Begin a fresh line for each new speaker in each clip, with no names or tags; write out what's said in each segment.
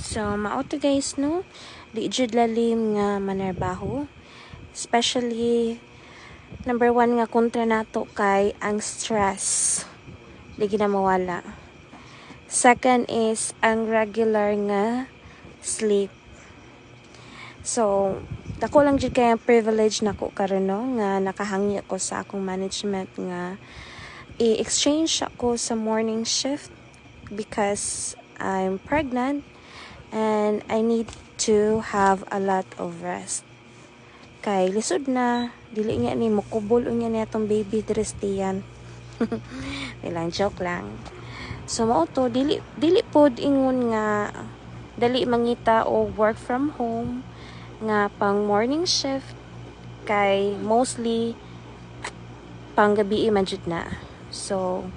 So, mao to guys, no? Di jud lalim nga manarbaho. Especially, number one nga kontra nato kay ang stress. Di gina mawala. Second is ang regular nga sleep. So, dako lang jud kay ang privilege nako karon no nga nakahangi ako sa akong management nga i-exchange ako sa morning shift because I'm pregnant and I need to have a lot of rest. Kay lisod na, dili nga ni mukubol unya ni atong baby dristiyan. Nilang joke lang. So mao to dili pod ingon nga dali mangita o work from home nga pang morning shift kay mostly pang gabi man jud na. So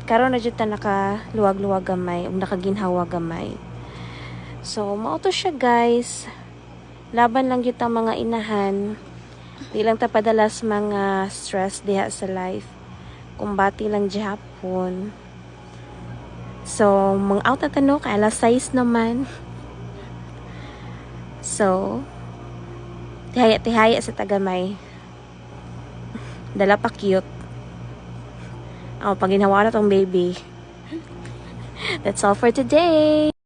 karon na jud ta nakaluwag-luwag gamay ug nakaginhawa gamay. So mao to siya guys. Laban lang jud ta mga inahan. Di lang ta padalas mga stress diha sa life. Kumbati lang gihapon. So mang out na tanong kay alas 6 naman. So tihaya sa tagamay. Dala pa cute. Oh, pag ginawa na tong baby. That's all for today.